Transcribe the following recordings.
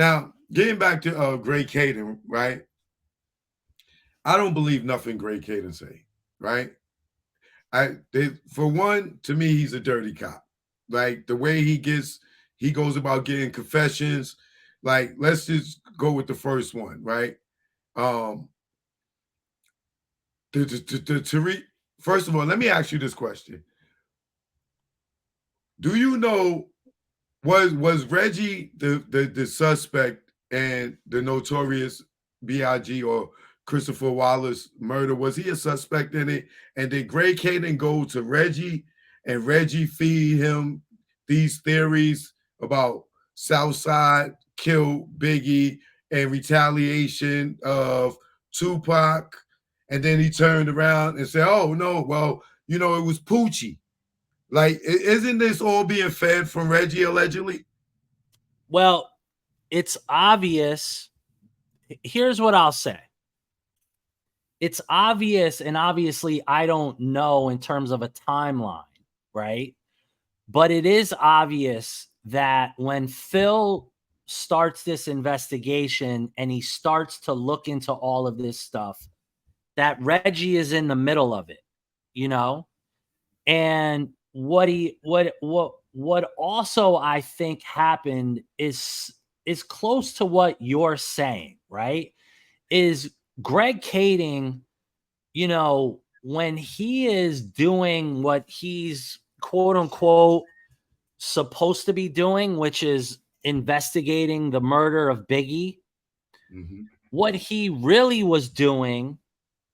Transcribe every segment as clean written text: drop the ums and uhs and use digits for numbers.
Now, getting back to Greg Kading, right? I don't believe nothing Greg Kading say, right? For one, to me, he's a dirty cop. Like the way he goes about getting confessions. Like, let's just go with the first one, right? Um, First of all, let me ask you this question: do you know was Reggie the suspect and the notorious Big or Christopher Wallace murder? Was he a suspect in it? And did Greg Kading go to Reggie and Reggie feed him these theories about Southside killed Biggie and retaliation of Tupac? And then he turned around and said, "Oh no, well, it was Poochie." Like, isn't this all being fed from Reggie allegedly? Well, it's obvious. Here's what I'll say. It's obvious, and obviously I don't know in terms of a timeline, right? But it is obvious that when Phil starts this investigation and he starts to look into all of this stuff, that Reggie is in the middle of it, you know? And what also I think happened is close to what you're saying, right? Is Greg Kading, when he is doing what he's quote unquote supposed to be doing, which is investigating the murder of Biggie, what he really was doing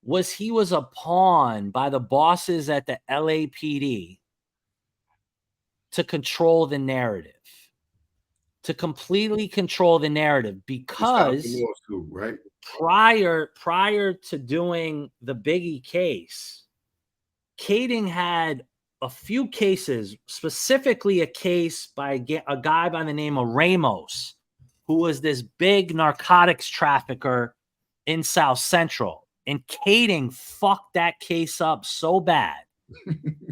was he was a pawn by the bosses at the LAPD to control the narrative, to completely control the narrative, because the lawsuit, right? prior to doing the Biggie case, Kading had a few cases, specifically a case by a guy by the name of Ramos, who was this big narcotics trafficker in South Central. And Kading fucked that case up so bad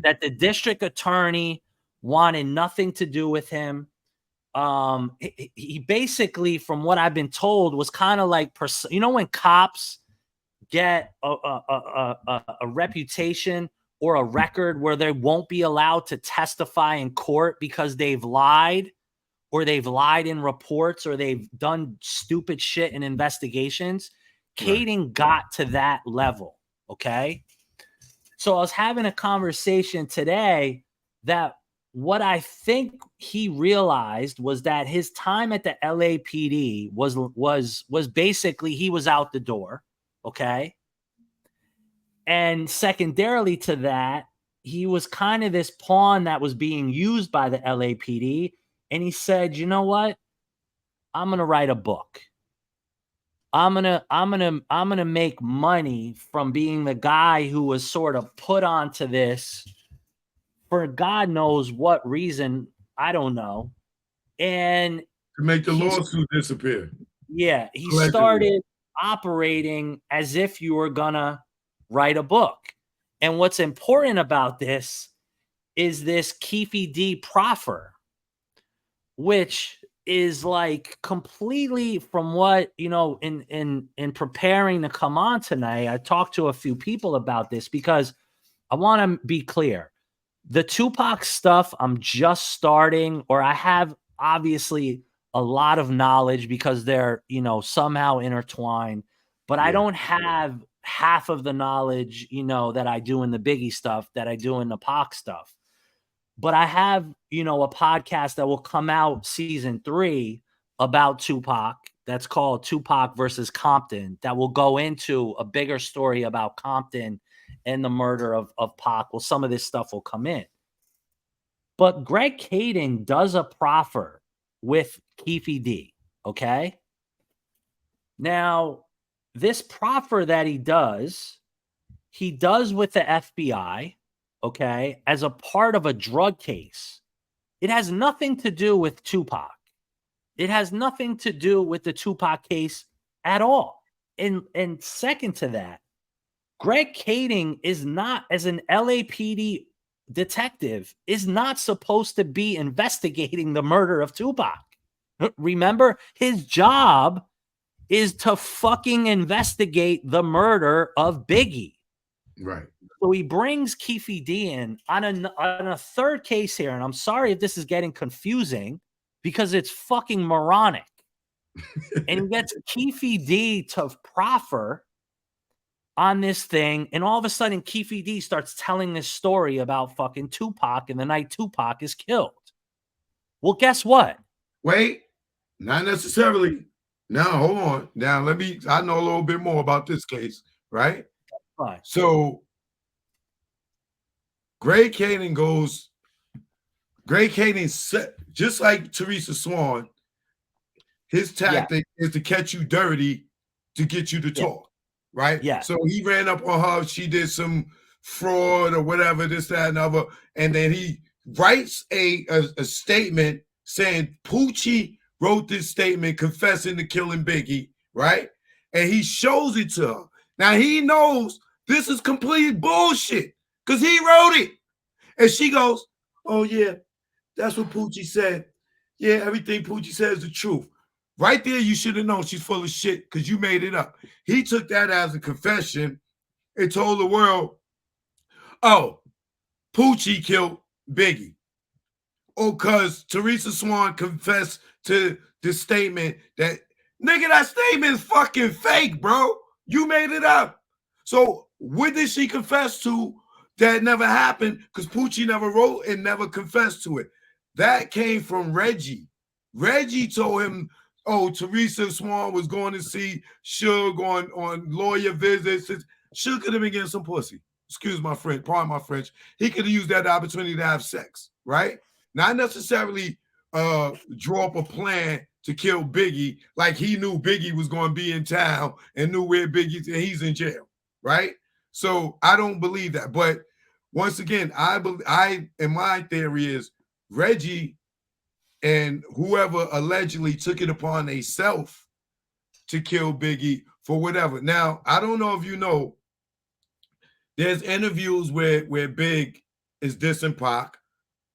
that the district attorney wanted nothing to do with him. He basically, from what I've been told, was kind of like, when cops get a reputation or a record where they won't be allowed to testify in court because they've lied, or they've lied in reports, or they've done stupid shit in investigations. Kading got to that level, okay? So I was having a conversation today that what I think he realized was that his time at the LAPD was basically he was out the door, okay? And secondarily to that, he was kind of this pawn that was being used by the LAPD, and he said, "You know what? I'm going to write a book. I'm going to make money from being the guy who was sort of put onto this for God knows what reason, I don't know." And to make the lawsuit disappear. Yeah, he started operating as if you were gonna write a book. And what's important about this is this Keefe D proffer, which is like completely from what, in preparing to come on tonight, I talked to a few people about this because I want to be clear. The Tupac stuff, I'm just starting, or I have obviously a lot of knowledge because they're, somehow intertwined, but I don't have half of the knowledge, that I do in the Biggie stuff, that I do in the Pac stuff. But I have, a podcast that will come out season 3 about Tupac. That's called Tupac versus Compton. That will go into a bigger story about Compton and the murder of Pac. Well, some of this stuff will come in. But Greg Kading does a proffer with Keefe D, okay? Now, this proffer that he does with the FBI, okay, as a part of a drug case. It has nothing to do with Tupac. It has nothing to do with the Tupac case at all. And second to that, Greg Kading is not, as an LAPD detective, is not supposed to be investigating the murder of Tupac. Remember, his job is to fucking investigate the murder of Biggie. Right. So he brings Keefe D in on a third case here. And I'm sorry if this is getting confusing because it's fucking moronic. And he gets Keefe D to proffer on this thing. And all of a sudden, Keefe D starts telling this story about fucking Tupac and the night Tupac is killed. Well, guess what? Wait, not necessarily. Now, hold on. Now, I know a little bit more about this case, right? Right. So, Greg Kading just like Teresa Swan, his tactic is to catch you dirty to get you to talk, right? Yeah. So he ran up on her. She did some fraud or whatever, this, that, and other. And then he writes a statement saying Poochie wrote this statement confessing to killing Biggie, right? And he shows it to her. Now he knows this is complete bullshit because he wrote it. And she goes, oh, yeah, that's what Poochie said. Yeah, everything Poochie says is the truth. Right there, you should have known she's full of shit because you made it up. He took that as a confession and told the world, oh, Poochie killed Biggie. Oh, because Teresa Swan confessed to this statement that, nigga, that statement is fucking fake, bro. You made it up. So what did she confess to that never happened? Because Poochie never wrote and never confessed to it. That came from Reggie. Reggie told him, oh, Teresa Swan was going to see Suge on lawyer visits. Suge could have been getting some pussy. Excuse my French, pardon my French. He could have used that opportunity to have sex, right? Not necessarily draw up a plan to kill Biggie like he knew Biggie was going to be in town and knew where he's in jail, right? So I don't believe that. But once again, and my theory is Reggie and whoever allegedly took it upon themselves to kill Biggie for whatever. Now, I don't know if you know, there's interviews where Big is dissing Pac,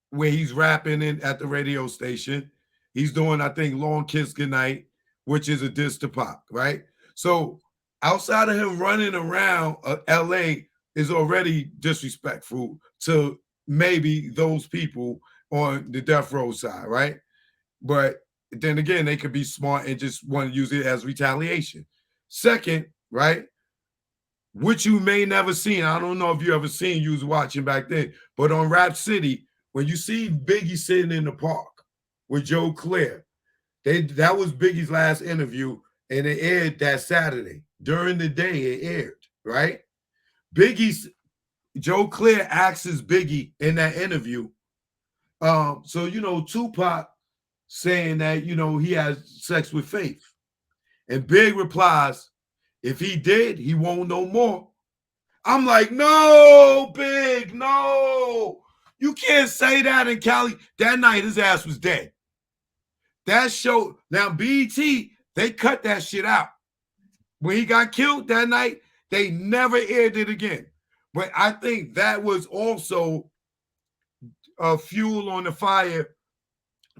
where he's rapping at the radio station. He's doing, I think, Long Kiss Goodnight, which is a diss to Pac, right? So outside of him running around LA is already disrespectful to maybe those people on the death row side, right? But then again, they could be smart and just want to use it as retaliation. Second, right? Which you may never seen. I don't know if you ever seen, you was watching back then, but on Rap City, when you see Biggie sitting in the park with Joe Claire, that was Biggie's last interview, and it aired that Saturday. During the day, it aired, right? Joe Claire asks Biggie in that interview. So Tupac saying that he has sex with Faith, and Big replies, if he did, he won't know more. I'm like, no, Big, no. You can't say that in Cali. That night, his ass was dead. That show, now BET, they cut that shit out. When he got killed that night, they never aired it again. But I think that was also a fuel on the fire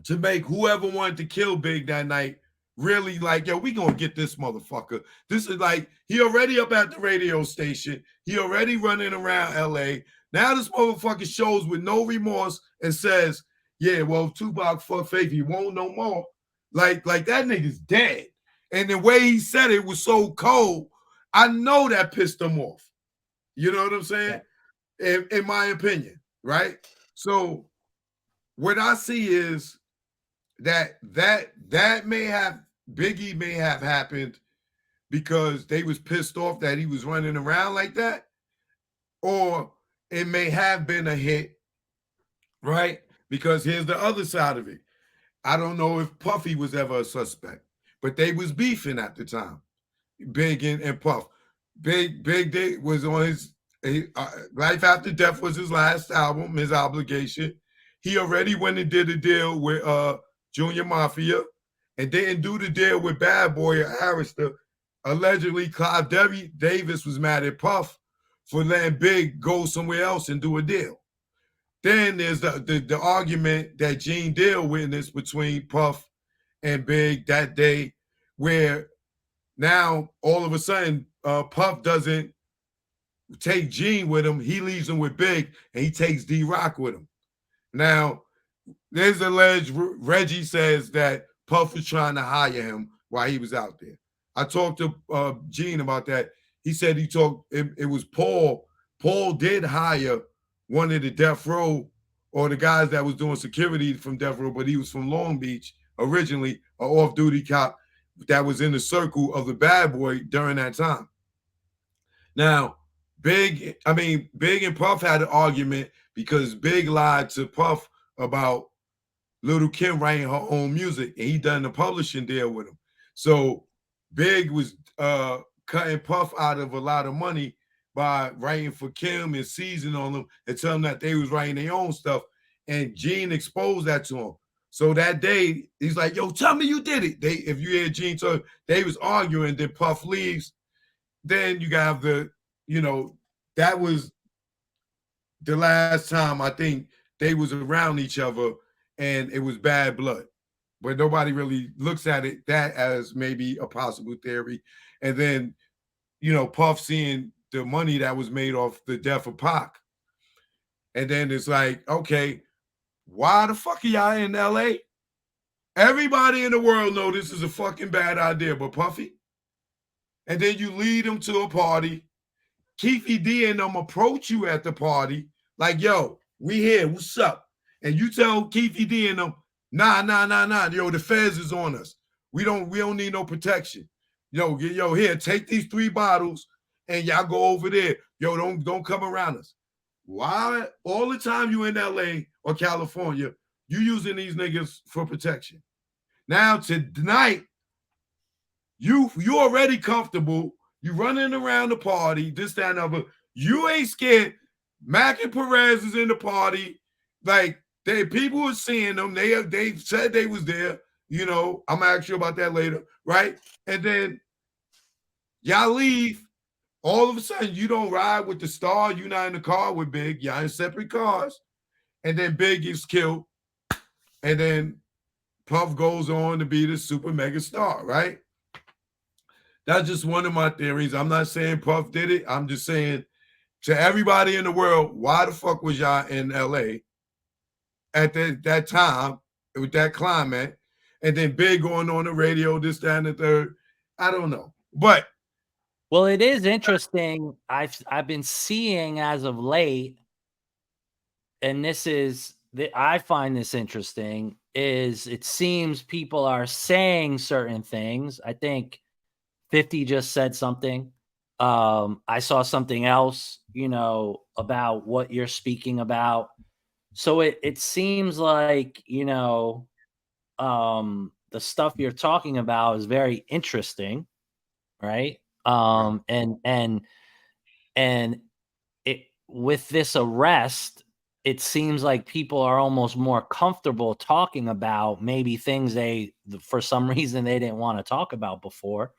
to make whoever wanted to kill Big that night really like, yo, we gonna get this motherfucker. This is like, he already up at the radio station. He already running around LA. Now this motherfucker shows with no remorse and says, yeah, well, if Tupac fuck Faith, he won't no more. Like that nigga's dead. And the way he said it was so cold, I know that pissed him off. You know what I'm saying? In my opinion, right? So what I see is that Biggie may have happened because they was pissed off that he was running around like that, or it may have been a hit, right? Because here's the other side of it. I don't know if Puffy was ever a suspect, but they was beefing at the time, Big and Puff. Big was on his Life After Death was his last album, his obligation. He already went and did a deal with Junior Mafia and didn't do the deal with Bad Boy or Arista. Allegedly, Clive Davis was mad at Puff for letting Big go somewhere else and do a deal. Then there's the argument that Gene Deal witnessed between Puff and Big that day, where now all of a sudden Puff doesn't take Gene with him. He leaves him with Big, and he takes D-Rock with him. Now, there's alleged Reggie says that Puff was trying to hire him while he was out there. I talked to Gene about that. He said it was Paul. Paul did hire one of the Death Row or the guys that was doing security from Death Row, but he was from Long Beach originally, an off-duty cop that was in the circle of the bad boy during that time. Now, Big and Puff had an argument because Big lied to Puff about Little Kim writing her own music, and he done the publishing deal with him. So Big was cutting Puff out of a lot of money by writing for Kim and seizing on them and telling them that they was writing their own stuff. And Gene exposed that to him. So that day, he's like, yo, tell me you did it. If you hear Gene talk, they was arguing, then Puff leaves. Then you got that was the last time I think they was around each other, and it was bad blood. But nobody really looks at it that as maybe a possible theory. And then, Puff seeing the money that was made off the death of Pac. And then it's like, okay, why the fuck are y'all in LA? Everybody in the world know this is a fucking bad idea, but Puffy. And then you lead them to a party. Keefy D and them approach you at the party like, yo, we here, what's up? And you tell Keefy D and them, nah, yo, the feds is on us. We don't need no protection. Yo, here, take these 3 bottles and y'all go over there. Yo, don't come around us. Why all the time you in LA or California, you using these niggas for protection? Now tonight, you already comfortable. You running around the party, this, that, and other. You ain't scared. Mac and Perez is in the party. Like, people were seeing them. They said they was there. I'm gonna ask you about that later, right? And then y'all leave. All of a sudden, you don't ride with the star. You're not in the car with Big. Y'all in separate cars. And then Big gets killed. And then Puff goes on to be the super mega star, right? That's just one of my theories. I'm not saying Puff did it. I'm just saying to everybody in the world, why the fuck was y'all in LA at that time with that climate? And then Big going on the radio, this, that, and the third. I don't know. But well, it is interesting. I've been seeing as of late, and I find this interesting, is it seems people are saying certain things. I think 50 just said something. I saw something else, about what you're speaking about. So it seems like, the stuff you're talking about is very interesting, right? And it, with this arrest, it seems like people are almost more comfortable talking about maybe things for some reason they didn't want to talk about before.